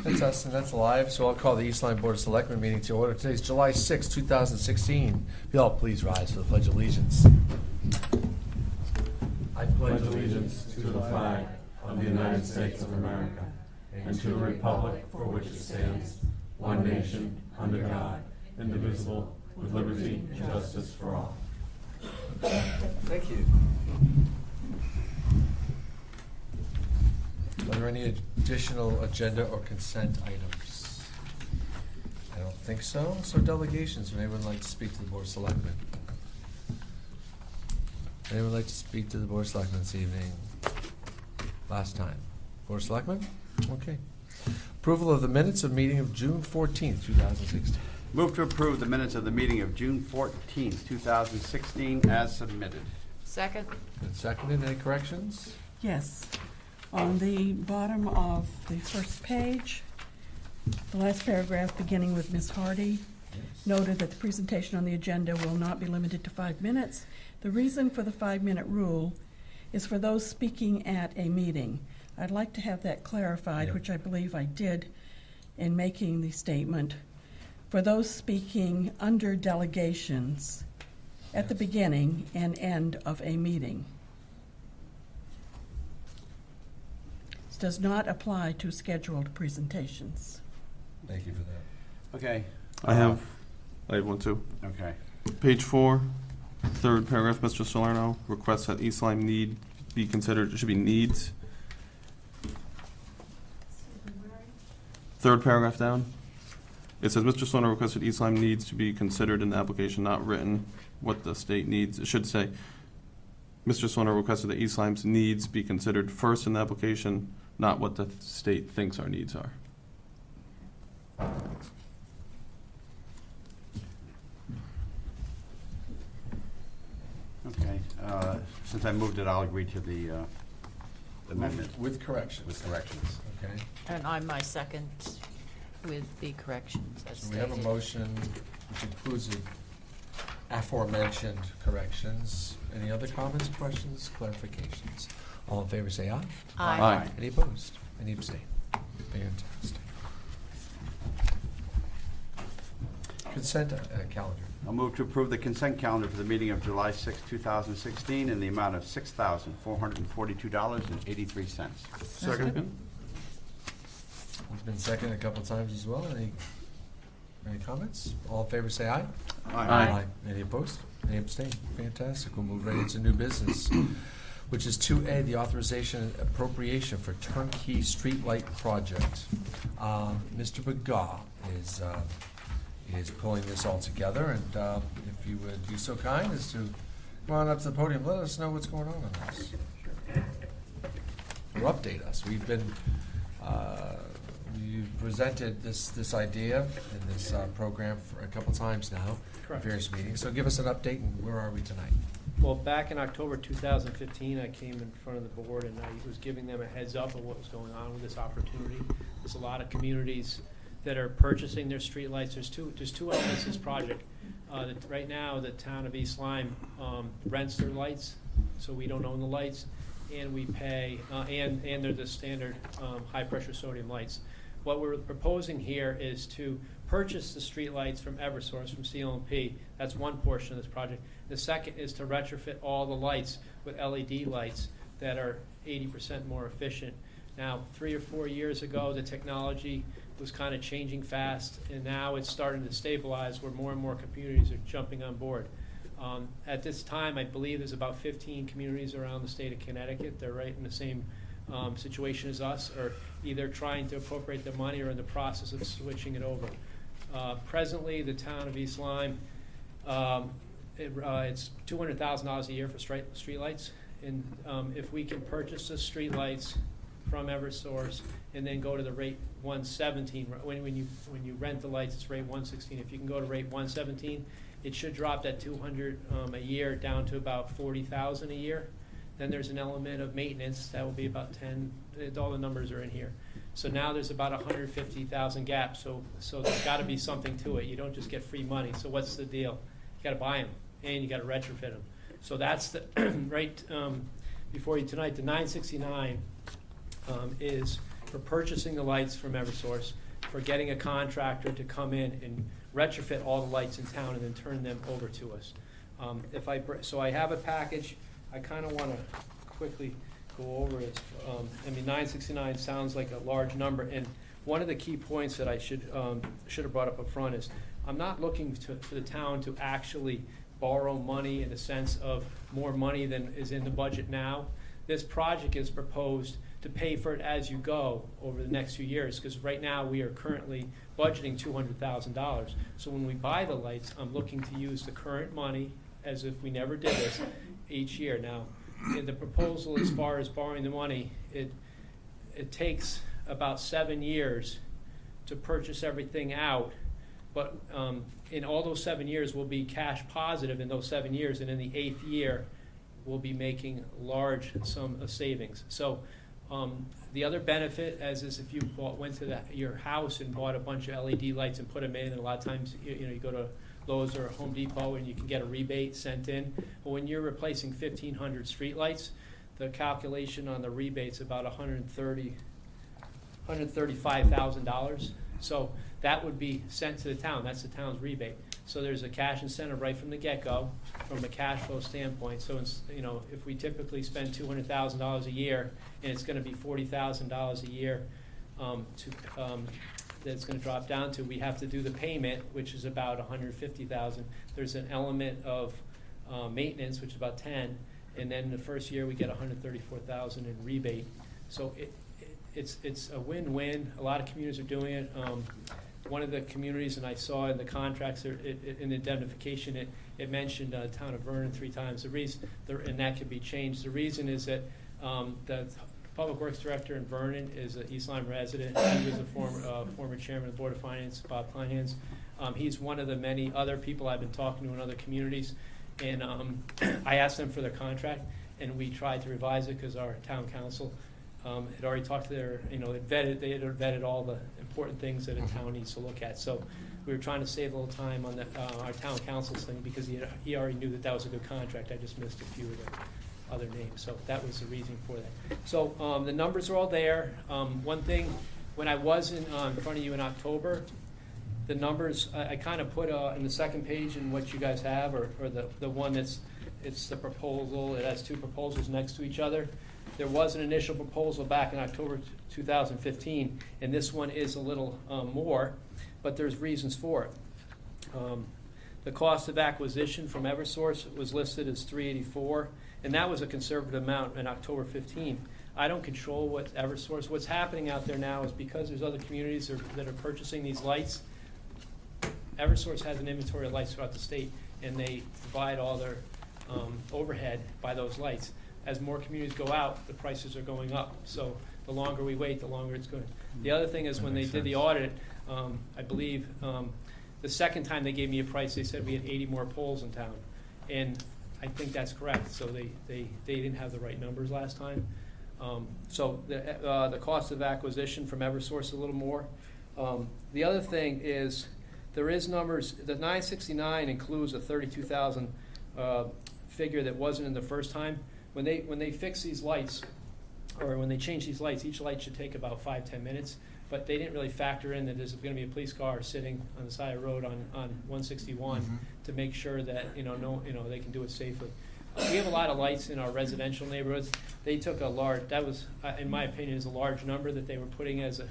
That's us, and that's live. So I'll call the East Lyme Board of Selectmen meeting to order. Today's July 6, 2016. If you all please rise for the Pledge of Allegiance. I pledge allegiance to the flag of the United States of America and to the republic for which it stands, one nation, under God, indivisible, with liberty and justice for all. Thank you. Are there any additional agenda or consent items? I don't think so. So delegations, would anyone like to speak to the Board of Selectmen? Anyone like to speak to the Board of Selectmen this evening? Last time. Board of Selectmen? Okay. Approval of the minutes of meeting of June 14th, 2016. Move to approve the minutes of the meeting of June 14th, 2016 as submitted. Second. And seconded. Any corrections? Yes. On the bottom of the first page, the last paragraph beginning with Ms. Hardy, noted that the presentation on the agenda will not be limited to 5 minutes. The reason for the 5-minute rule is for those speaking at a meeting. I'd like to have that clarified, which I believe I did in making the statement. For those speaking under delegations at the beginning and end of a meeting. This does not apply to scheduled presentations. Thank you for that. Okay. I have one too. Okay. Page 4, third paragraph, Mr. Salerno requests that East Lyme need be considered, it should be needs. Third paragraph down. It says Mr. Salerno requested East Lyme needs to be considered in the application, not written what the state needs. It should say Mr. Salerno requested that East Lyme's needs be considered first in the application, not what the state thinks our needs are. Okay. Since I moved it, I'll agree to the amendment. With corrections. With corrections. Okay. And I'm my second with the corrections as So we have a stated. motion which includes the aforementioned corrections. Any other comments, questions, clarifications? All in favor say aye. Aye. Aye. Any opposed? Any abstain? Fantastic. Consent calendar. I'll move to approve the consent calendar for the meeting of July 6, 2016 in the amount of $6,442.83. Second. It's been seconded a couple times as well. Any comments? All in favor say aye. Aye. Any opposed? Any abstain? Fantastic. We'll move right into new business, which is 2A, the authorization and appropriation for turnkey streetlight project. Mr. Begaw is pulling this all together, and if you would be so kind as to come on up to the podium, let us know what's going on this. Or update us. We've been, you presented this idea and this program for a couple times now. Correct. Various meetings. So give us an update, and where are we tonight? Well, back in October 2015, I came in front of the board and I was giving them a heads up of what was going on with this opportunity. There's a lot of communities that are purchasing their streetlights. There's two elements to this project. Right now, the town of East Lyme rents their lights, so we don't own the lights, and we pay, and they're the standard high-pressure sodium lights. What we're proposing here is to purchase the streetlights from Eversource, from CLMP. That's one portion of this project. The second is to retrofit all the lights with LED lights that are 80% more efficient. Now, 3 or 4 years ago, the technology was kind of changing fast, and now it's starting to stabilize where more and more communities are jumping on board. At this time, I believe there's about 15 communities around the state of Connecticut. They're right in the same situation as us, or either trying to appropriate the money or in the process of switching it over. Presently, the town of East Lyme, it's $200,000 a year for streetlights, and if we can purchase the streetlights from Eversource and then go to the rate 117, when you rent the lights, it's rate 116. If you can go to rate 117, it should drop that $200 a year down to about $40,000 a year. Then there's an element of maintenance that will be about 10. All the numbers are in here. So now there's about 150,000 gaps. So there's got to be something to it. You don't just get free money. So what's the deal? You got to buy them and you got to retrofit them. So that's the right before you tonight. The 969 is for purchasing the lights from Eversource, for getting a contractor to come in and retrofit all the lights in town and then turn them over to us. So I have a package. I kind of want to quickly go over it. 969 sounds like a large number, and one of the key points that I should have brought up front is I'm not looking for the town to actually borrow money in the sense of more money than is in the budget now. This project is proposed to pay for it as you go over the next few years, because right now we are currently budgeting $200,000. So when we buy the lights, I'm looking to use the current money as if we never did this each year. Now, in the proposal as far as borrowing the money, it takes about 7 years to purchase everything out, but in all those 7 years, we'll be cash positive in those 7 years, and in the 8th year, we'll be making large sum of savings. So the other benefit is if you went to your house and bought a bunch of LED lights and put them in, and a lot of times you go to Lowe's or Home Depot and you can get a rebate sent in. But when you're replacing 1,500 streetlights, the calculation on the rebate's about $135,000. So that would be sent to the town. That's the town's rebate. So there's a cash incentive right from the get-go, from a cash flow standpoint. So it's, if we typically spend $200,000 a year, and it's going to be $40,000 a year, that's going to drop down to, we have to do the payment, which is about $150,000. There's an element of maintenance, which is about 10, and then the first year we get $134,000 in rebate. So it's a win-win. A lot of communities are doing it. One of the communities, and I saw in the contracts, in the indemnification, it mentioned town of Vernon 3 times. The reason, and that could be changed. The reason is that the Public Works Director in Vernon is an East Lyme resident. He was a former chairman of the Board of Finance, Bob Kleinhans. He's one of the many other people I've been talking to in other communities. And I asked them for their contract, and we tried to revise it because our town council had already talked to they had vetted all the important things that a town needs to look at. So we were trying to save a little time on our town council's thing, because he already knew that was a good contract. I just missed a few of the other names. So that was the reason for that. So the numbers are all there. One thing, when I was in front of you in October, the numbers I kind of put in the second page in what you guys have, or the one it's the proposal. It has 2 proposals next to each other. There was an initial proposal back in October 2015, and this one is a little more, but there's reasons for it. The cost of acquisition from Eversource was listed as $384, and that was a conservative amount in October 15. I don't control what Eversource. What's happening out there now is because there's other communities that are purchasing these lights. Eversource has an inventory of lights throughout the state, and they provide all their overhead by those lights. As more communities go out, the prices are going up. So the longer we wait, the longer it's going. The other thing is when they did the audit, I believe the second time they gave me a price, they said we had 80 more poles in town. And I think that's correct. So they didn't have the right numbers last time. So the cost of acquisition from Eversource a little more. The other thing is there is numbers. The 969 includes a $32,000 figure that wasn't in the first time. When they fix these lights, or when they change these lights, each light should take about 5-10 minutes. But they didn't really factor in that there's going to be a police car sitting on the side of the road on 161 to make sure that they can do it safely. We have a lot of lights in our residential neighborhoods. They took a large. That was, in my opinion, is a large number that they were putting as a.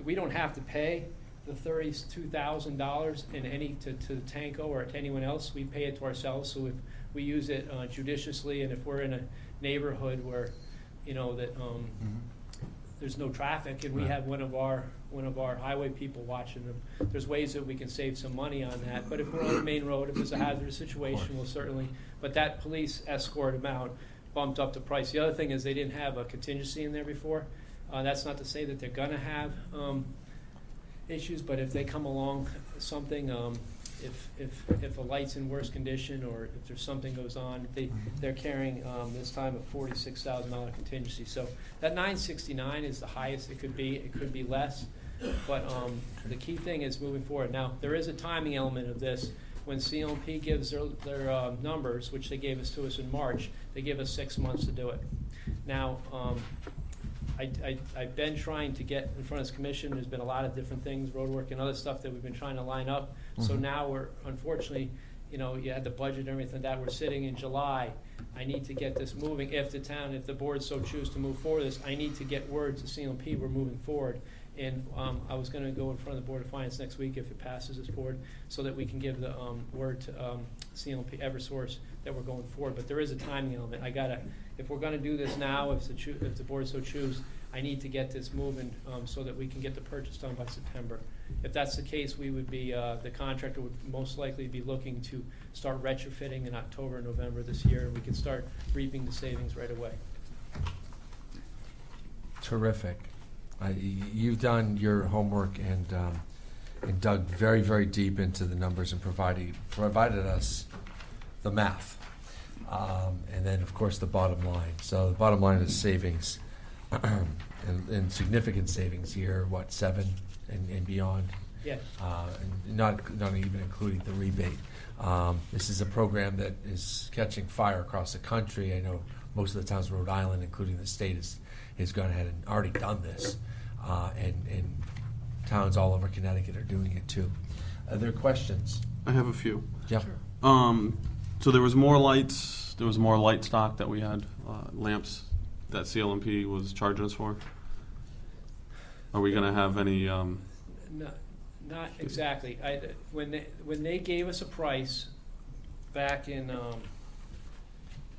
We don't have to pay the $32,000 in any to Tanco or to anyone else. We pay it to ourselves. So if we use it judiciously, and if we're in a neighborhood where there's no traffic, and we have one of our highway people watching them, there's ways that we can save some money on that. But if we're on the main road, if there's a hazardous situation, we'll certainly. But that police escort amount bumped up the price. The other thing is they didn't have a contingency in there before. That's not to say that they're gonna have issues, but if they come along something, if a light's in worse condition, or if there's something goes on, they're carrying this time a $46,000 contingency. So that 969 is the highest it could be. It could be less, but the key thing is moving forward. Now there is a timing element of this. When CLMP gives their numbers, which they gave us in March, they give us 6 months to do it. Now I've been trying to get in front of this commission. There's been a lot of different things, road work and other stuff that we've been trying to line up. So now we're, unfortunately, you had the budget and everything that we're sitting in July. I need to get this moving. If the board so choose to move forward with this, I need to get word to CLMP we're moving forward. And I was gonna go in front of the Board of Finance next week if it passes this board, so that we can give the word to CLMP, Eversource, that we're going forward. But there is a timing element. If we're gonna do this now, if the board so choose, I need to get this moving so that we can get the purchase done by September. If that's the case, we would be, the contractor would most likely be looking to start retrofitting in October and November this year, and we can start reaping the savings right away. Terrific. You've done your homework and dug very, very deep into the numbers and provided us the math. And then, of course, the bottom line. So the bottom line is savings, and significant savings here, 7 and beyond? Yeah. And not even including the rebate. This is a program that is catching fire across the country. I know most of the towns in Rhode Island, including the state, has gone ahead and already done this. And towns all over Connecticut are doing it too. Are there questions? I have a few. Yeah. So there was more lights, there was more light stock that we had, lamps that CLMP was charging us for? Are we gonna have any, No, not exactly. When they gave us a price back in, I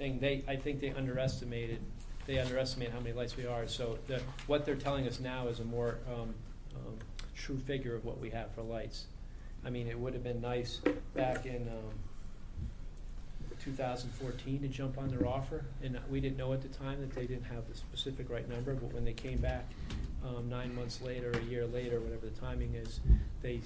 think they underestimated how many lights we are. So what they're telling us now is a more true figure of what we have for lights. I mean, it would have been nice back in 2014 to jump on their offer, and we didn't know at the time that they didn't have the specific right number, but when they came back 9 months later, a year later, whatever the timing is, they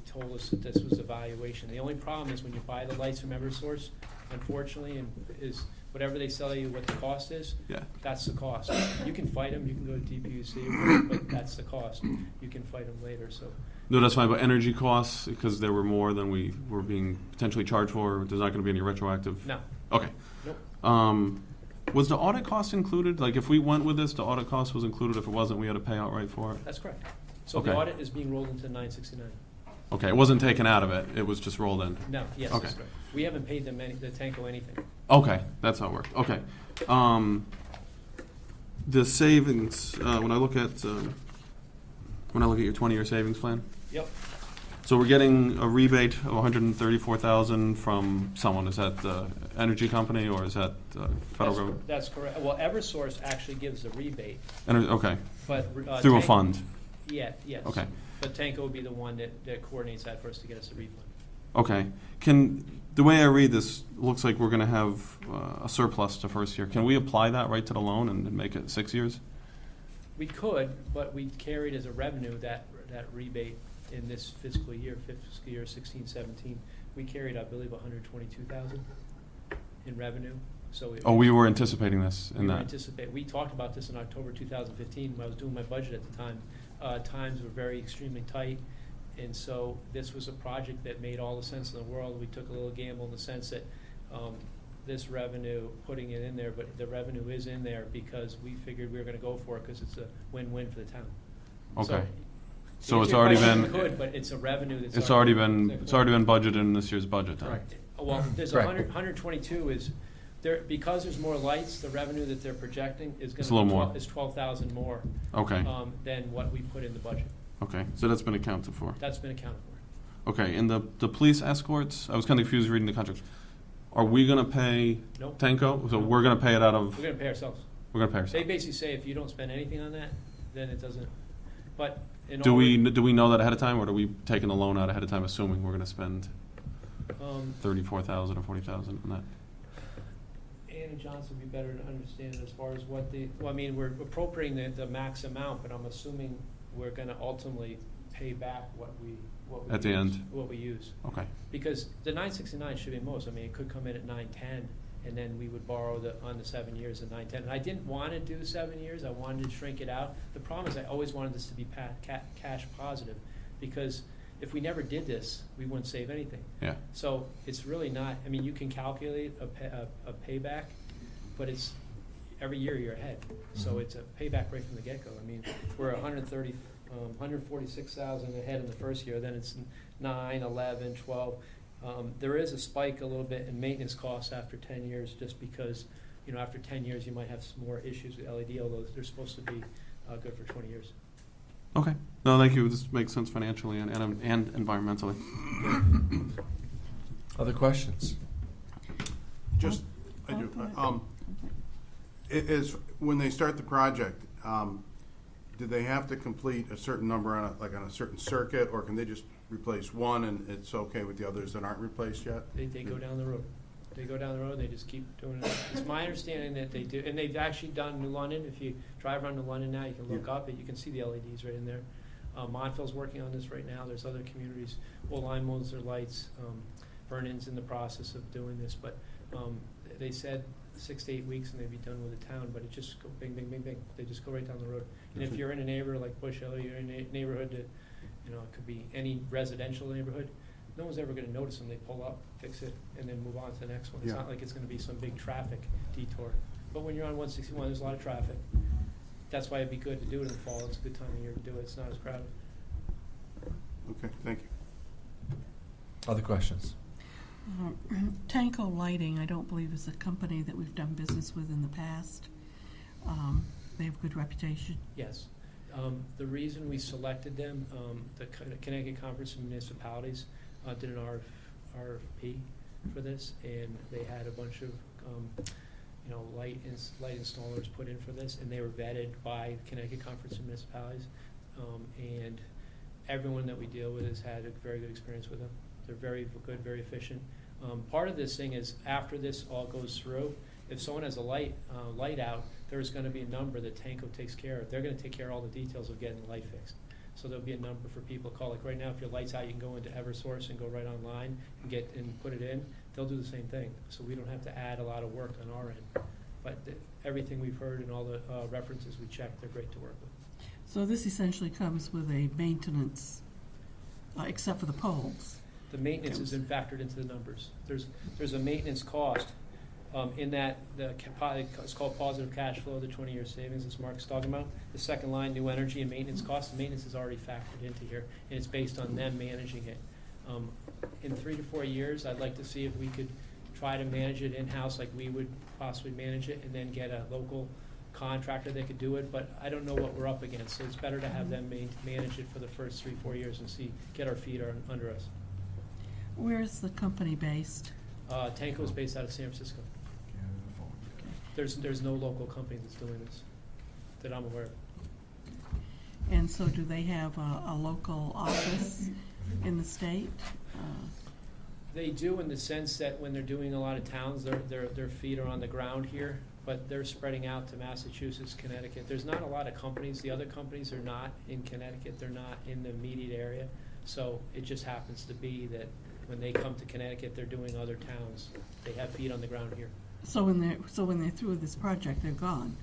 told us that this was a valuation. The only problem is when you buy the lights from Eversource, unfortunately, is whatever they sell you, what the cost is, yeah, that's the cost. You can fight them, you can go to DPUC, but that's the cost. You can fight them later, so. no, that's fine, but energy costs, because there were more than we were being potentially charged for, there's not gonna be any retroactive? No. Okay. Nope. Was the audit cost included? Like, if we went with this, the audit cost was included, if it wasn't, we had to pay outright for it? That's correct. So the Okay. audit is being rolled into 969. Okay, it wasn't taken out of it, it was just rolled in? No, yes, Okay. that's correct. We haven't paid them the Tanko anything. Okay, that's how it worked, okay. The savings, when I look at your 20-year savings plan, Yep. so we're getting a rebate of $134,000 from someone. Is that the energy company or is that federal government? That's correct. Well, Eversource actually gives a rebate, Okay, but. through a Tanko- fund. Yeah, yes. Okay. But Tanko would be the one that coordinates that for us to get us a refund. Okay. The way I read this, looks like we're going to have a surplus to first year. Can we apply that right to the loan and make it 6 years? We could, but we carried as a revenue that rebate in this fiscal year 16-17. We carried, I believe, 122,000 in revenue. So We were anticipating this in that. We talked about this in October 2015 when I was doing my budget at the time. Times were very extremely tight, and so this was a project that made all the sense in the world. We took a little gamble in the sense that this revenue, putting it in there, but the revenue is in there because we figured we were going to go for it because it's a win-win for the town. Okay. So So it's already been. we could, but it's a revenue that's It's already been budgeted in this year's budget then? Correct. Well, there's Correct. 122 is, there, because there's more lights, the revenue that they're projecting is It's a gonna little be more. is 12,000 more, Okay, than what we put in the budget. okay, so that's been accounted for. That's been accounted for. Okay, and the police escorts, I was kind of confused reading the contracts. Are we gonna pay Nope. Tanko? So we're gonna pay it out of, We're gonna pay ourselves. we're gonna pay They ourselves? basically say if you don't spend anything on that, then it doesn't, but in Do all. we know that ahead of time, or are we taking the loan out ahead of time, assuming we're gonna spend 34,000 or 40,000 on that? Anna Johnson would be better to understand as far as what well, I mean, we're appropriating the max amount, but I'm assuming we're gonna ultimately pay back what we At the use- end. What we use. Okay, Because the 969 should be most, I mean, it could come in at 910, and then we would borrow on the 7 years at 910. And I didn't want to do the 7 years, I wanted to shrink it out. The problem is I always wanted this to be cash positive, because if we never did this, we wouldn't save anything. yeah, So it's really not, I mean, you can calculate a payback, but every year you're ahead. So it's a payback right from the get-go. I mean, we're 146,000 ahead in the first year, then it's 9, 11, 12. There is a spike a little bit in maintenance costs after 10 years, just because, you know, after 10 years, you might have some more issues with LED, although they're supposed to be good for 20 years. Okay. No, thank you. This makes sense financially and environmentally. Other questions? Just, I do. When they start the project, do they have to complete a certain number on a certain circuit, or can they just replace one and it's okay with the others that aren't replaced yet? They go down the road. They go down the road, they just keep doing it. It's my understanding that they do, and they've actually done New London. If you drive around New London now, you can look up it, you can see the LEDs right in there. Montville's working on this right now. There's other communities. Well, Lyme owns their lights. Vernon's in the process of doing this, but they said 6 to 8 weeks and they'd be done with the town, but it just go bing, bing, bing, bing. They just go right down the road. And if you're in a neighborhood like Bush Hill, you're in a neighborhood that, you know, it could be any residential neighborhood, no one's ever gonna notice them. They pull up, fix it, and then move on to the next one. It's Yeah. not like it's gonna be some big traffic detour. But when you're on 161, there's a lot of traffic. That's why it'd be good to do it in the fall. It's a good time of year to do it. It's not as crowded. Okay, thank you. Other questions? Tanko Lighting, I don't believe is a company that we've done business with in the past. They have a good reputation. Yes. The reason we selected them, the Connecticut Conference of Municipalities did an RFP for this, and they had a bunch of light installers put in for this, and they were vetted by Connecticut Conference of Municipalities, and everyone that we deal with has had a very good experience with them. They're very good, very efficient. Part of this thing is, after this all goes through, if someone has a light out, there's going to be a number that Tanko takes care of. They're going to take care of all the details of getting the light fixed. So there'll be a number for people to call. Like right now, if your light's out, you can go into Eversource and go right online and put it in. They'll do the same thing. So we don't have to add a lot of work on our end. But everything we've heard and all the references we checked, they're great to work with. So this essentially comes with a maintenance, except for the poles. The maintenance is then factored into the numbers. There's a maintenance cost in that it's called positive cash flow, the 20-year savings, as Mark's talking about. The second line, new energy and maintenance costs. The maintenance is already factored into here, and it's based on them managing it. In 3 to 4 years, I'd like to see if we could try to manage it in-house like we would possibly manage it, and then get a local contractor that could do it, but I don't know what we're up against, so it's better to have them manage it for the first 3-4 years and get our feet under us. Where is the company based? Tanko is based out of San Francisco. There's no local company that's doing this that I'm aware of. And so do they have a local office in the state? They do, in the sense that when they're doing a lot of towns, their feet are on the ground here, but they're spreading out to Massachusetts, Connecticut. There's not a lot of companies. The other companies are not in Connecticut. They're not in the immediate area. So it just happens to be that when they come to Connecticut, they're doing other towns. They have feet on the ground here. So when they're through with this project, they're gone.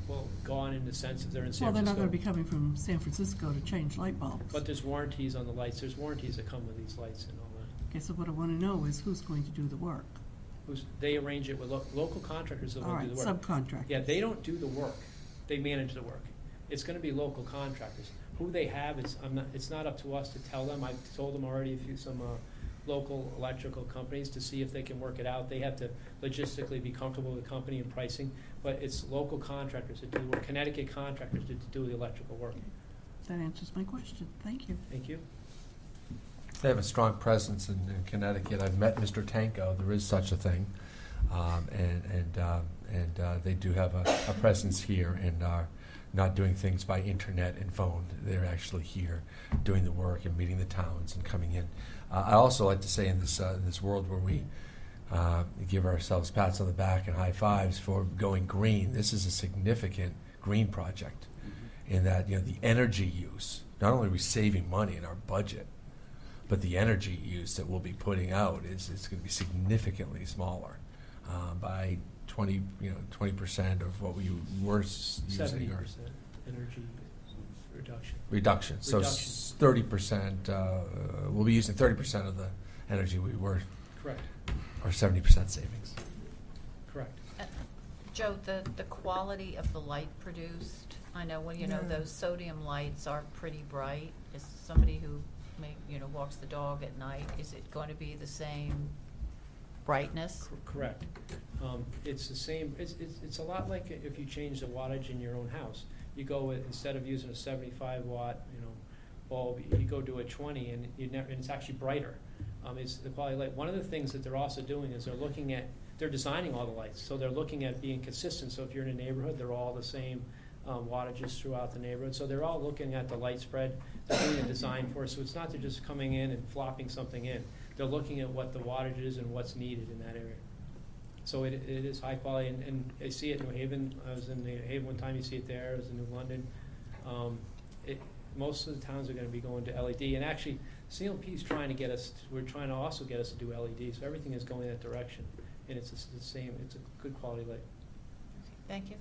Well, gone in the sense that they're in San Well, they're not Francisco. going to be coming from San Francisco to change light bulbs. But there's warranties on the lights. There's warranties that come with these lights and all that. Okay, so what I want to know is who's going to do the work. They arrange it with local contractors that All will right, do the work. subcontractors. Yeah, they don't do the work. They manage the work. It's going to be local contractors. Who they have is it's not up to us to tell them. I've told them already some local electrical companies to see if they can work it out. They have to logistically be comfortable with the company and pricing, but it's local contractors that do the work. Connecticut contractors to do the electrical work. That answers my question. Thank you. Thank you. They have a strong presence in Connecticut. I've met Mr. Tanko. There is such a thing, and they do have a presence here and are not doing things by internet and phone. They're actually here doing the work and meeting the towns and coming in. I also like to say in this world where we give ourselves pats on the back and high fives for going green, this is a significant green project in that the energy use. Not only are we saving money in our budget, but the energy use that we'll be putting out is going to be significantly smaller by 20% of what we were using. 70% energy reduction. So 30%. We'll be using 30% of the energy we were, Correct. or 70% savings. Correct. Joe, the quality of the light produced, I know when, those sodium lights are pretty bright. As somebody who walks the dog at night, is it going to be the same brightness? Correct. It's the same, it's a lot like if you change the wattage in your own house. You go with, instead of using a 75 watt, bulb, you go to a 20 and and it's actually brighter. It's the quality of light. One of the things that they're also doing is they're designing all the lights, so they're looking at being consistent. So if you're in a neighborhood, they're all the same wattages throughout the neighborhood. So they're all looking at the light spread. They're doing a design for it. So it's not they're just coming in and flopping something in. They're looking at what the wattage is and what's needed in that area. So it is high quality, and I see it in New Haven. I was in New Haven one time. You see it there. I was in New London. Most of the towns are going to be going to LED, and actually, CLP is trying to get us. We're trying to also get us to do LED. So everything is going that direction, and it's the same. It's a good quality light. Thank you.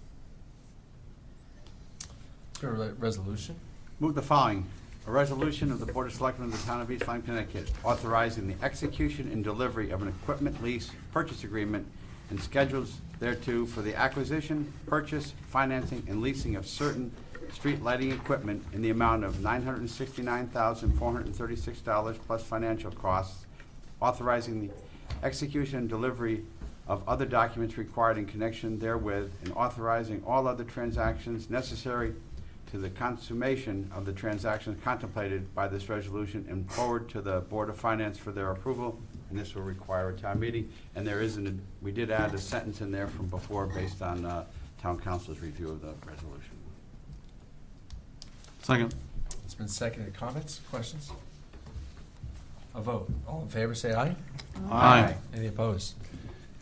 Is there a resolution? Move the following. A resolution of the Board of Selectmen of the Town of East Lyme, Connecticut, authorizing the execution and delivery of an equipment lease purchase agreement and schedules thereto for the acquisition, purchase, financing, and leasing of certain street lighting equipment in the amount of $969,436 plus financial costs, authorizing the execution and delivery of other documents required in connection therewith, and authorizing all other transactions necessary to the consummation of the transactions contemplated by this resolution, and forward to the Board of Finance for their approval, and this will require a town meeting. And we did add a sentence in there from before based on town council's review of the resolution. Second. It's been seconded. Comments, questions? A vote. All in favor, say aye. Aye. Any opposed?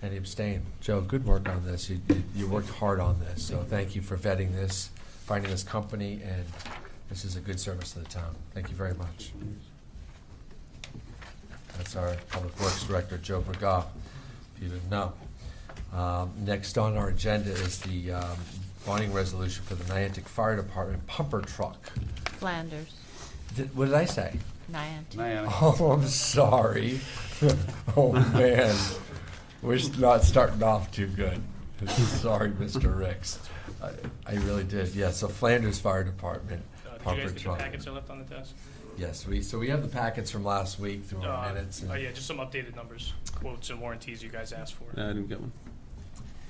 Any abstain? Joe, good work on this. You worked hard on this, so thank you for vetting this, finding this company, and this is a good service to the town. Thank you very much. That's our Public Works Director, Joe Bergaw, if you didn't know. Next on our agenda is the bonding resolution for the Niantic Fire Department pumper truck. Flanders, What did I say? Niantic. Diana? Oh, I'm sorry. Oh, man. We're not starting off too good. Sorry, Mr. Ricks. I really did. Yeah, so Flanders Fire Department Did you pumper guys get the truck. packets I left on the desk? Yes, we have the packets from last week through our minutes. Oh, yeah, just some updated numbers, quotes and warranties you guys asked for. Yeah, I didn't get one.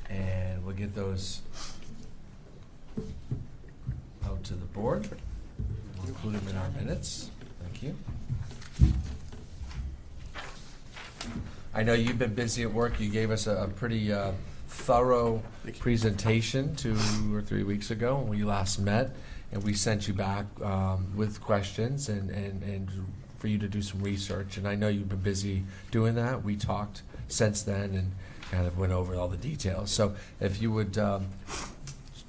And we'll get those out to the board. We'll include them in our minutes. Thank you. I know you've been busy at work. You gave us a pretty thorough presentation 2 or 3 weeks ago when we last met, and we sent you back with questions and for you to do some research. And I know you've been busy doing that. We talked since then and kind of went over all the details. So if you would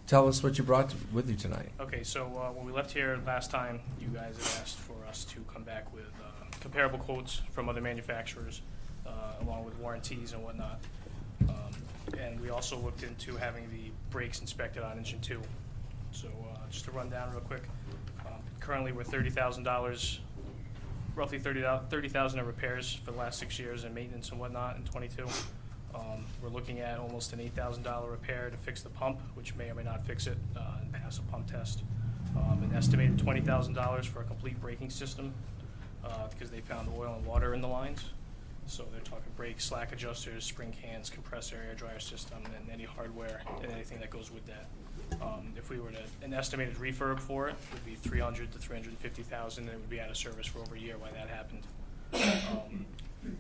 tell us what you brought with you tonight. Okay, so when we left here last time, you guys had asked for us to come back with comparable quotes from other manufacturers, along with warranties and whatnot. And we also looked into having the brakes inspected on engine 2. So just to run down real quick, currently we're $30,000, roughly $30,000 in repairs for the last 6 years and maintenance and whatnot in 22. We're looking at almost an $8,000 repair to fix the pump, which may or may not fix it and pass a pump test. An estimated $20,000 for a complete braking system because they found oil and water in the lines. So they're talking brakes, slack adjusters, spring cans, compressor, air dryer system, and any hardware and anything that goes with that. If we were to, an estimated refurb for it would be $300,000 to $350,000, and it would be out of service for over a year while that happened.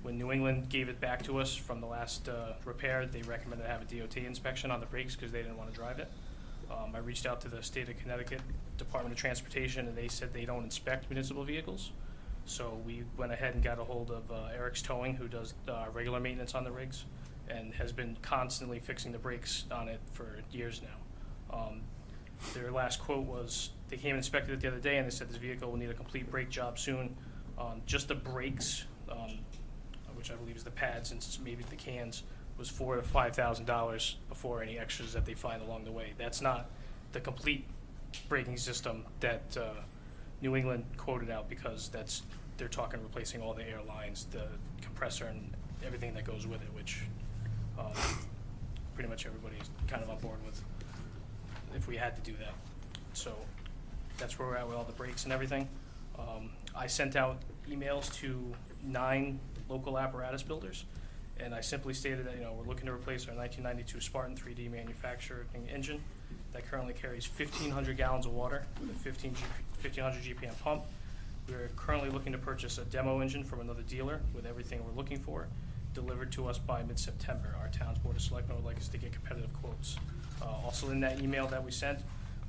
When New England gave it back to us from the last repair, they recommended to have a DOT inspection on the brakes because they didn't want to drive it. I reached out to the state of Connecticut Department of Transportation, and they said they don't inspect municipal vehicles. So we went ahead and got a hold of Eric's Towing, who does regular maintenance on the rigs and has been constantly fixing the brakes on it for years now. Their last quote was, they came and inspected it the other day, and they said this vehicle will need a complete brake job soon. Just the brakes, which I believe is the pads and maybe the cans, was $4,000 to $5,000 before any extras that they find along the way. That's not the complete braking system that New England quoted out, because they're talking replacing all the air lines, the compressor, and everything that goes with it, which pretty much everybody's kind of on board with if we had to do that. So that's where we're at with all the brakes and everything. I sent out emails to 9 local apparatus builders, and I simply stated that, we're looking to replace our 1992 Spartan 3D manufacturing engine that currently carries 1,500 gallons of water with a 1,500 GPM pump. We're currently looking to purchase a demo engine from another dealer with everything we're looking for, delivered to us by mid-September. Our town's Board of Selectmen would like us to get competitive quotes. Also in that email that we sent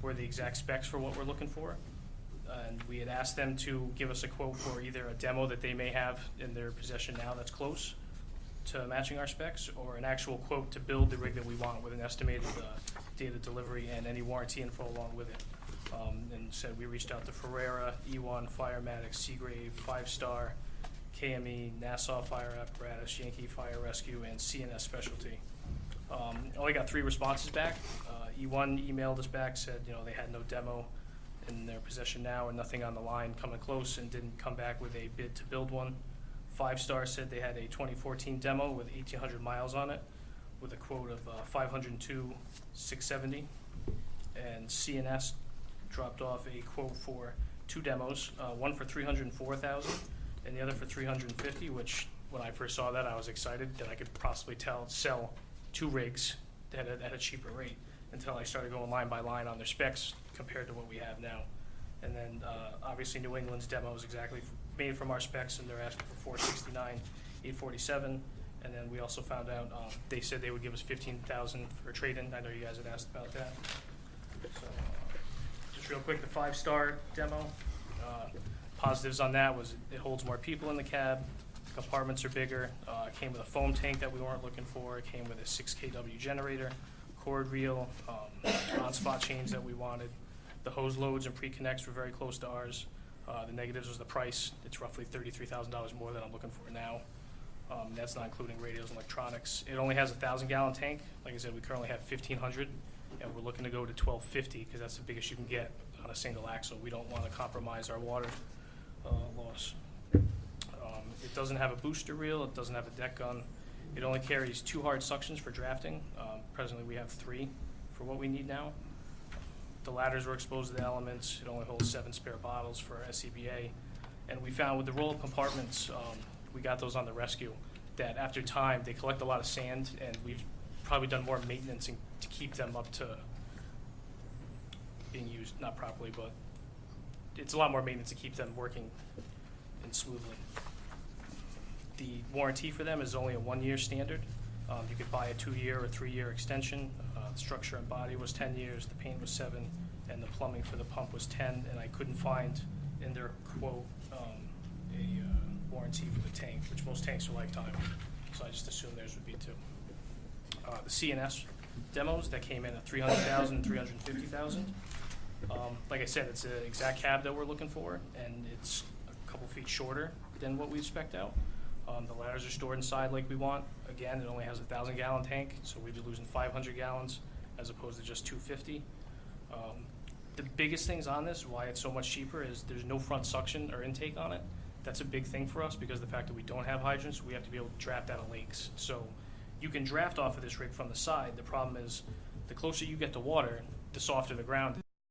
were the exact specs for what we're looking for. And we had asked them to give us a quote for either a demo that they may have in their possession now that's close to matching our specs, or an actual quote to build the rig that we want with an estimated date of delivery and any warranty info along with it. And said we reached out to Ferrera, E1, Firematic, Seagrave, 5-Star, KME, Nassau Fire Apparatus, Yankee Fire Rescue, and CNS Specialty. Only got 3 responses back. E1 emailed us back, said they had no demo in their possession now and nothing on the line coming close, and didn't come back with a bid to build one. 5-Star said they had a 2014 demo with 1,800 miles on it with a quote of $502,670. And CNS dropped off a quote for 2 demos, one for $304,000 and the other for $350,000, which when I first saw that I was excited that I could possibly sell 2 rigs at a cheaper rate, until I started going line by line on their specs compared to what we have now. And then obviously New England's demo is exactly made from our specs, and they're asking for $469,847. And then we also found out they said they would give us $15,000 for trade-in. I know you guys had asked about that. So just real quick, the 5-Star demo. Positives on that was it holds more people in the cab. Compartments are bigger. It came with a foam tank that we weren't looking for. It came with a 6 kW generator, cord reel, on-spot chains that we wanted. The hose loads and pre-connects were very close to ours. The negatives was the price. It's roughly $33,000 more than I'm looking for now. That's not including radios and electronics. It only has a 1,000-gallon tank. Like I said, we currently have 1,500, and we're looking to go to 1,250 because that's the biggest you can get on a single axle. We don't want to compromise our water loss. It doesn't have a booster reel. It doesn't have a deck gun. It only carries 2 hard suctions for drafting. Presently, we have 3 for what we need now. The ladders were exposed to the elements. It only holds 7 spare bottles for SCBA. And we found with the roll-up compartments, we got those on the rescue, that after time, they collect a lot of sand, and we've probably done more maintenance to keep them up to being used, not properly, but it's a lot more maintenance to keep them working and smoothly. The warranty for them is only a 1-year standard. You could buy a 2-year or 3-year extension. The structure and body was 10 years, the paint was 7, and the plumbing for the pump was 10, and I couldn't find in their quote a warranty for the tank, which most tanks are lifetime, so I just assumed theirs would be 2. The CNS demos that came in at $300,000 and $350,000. Like I said, it's the exact cab that we're looking for, and it's a couple feet shorter than what we spec'd out. The ladders are stored inside like we want. Again, it only has a 1,000-gallon tank, so we'd be losing 500 gallons as opposed to just 250. The biggest things on this, why it's so much cheaper, is there's no front suction or intake on it. That's a big thing for us because of the fact that we don't have hydrants. We have to be able to draft out of lakes. So you can draft off of this rig from the side. The problem is the closer you get to water, the softer the ground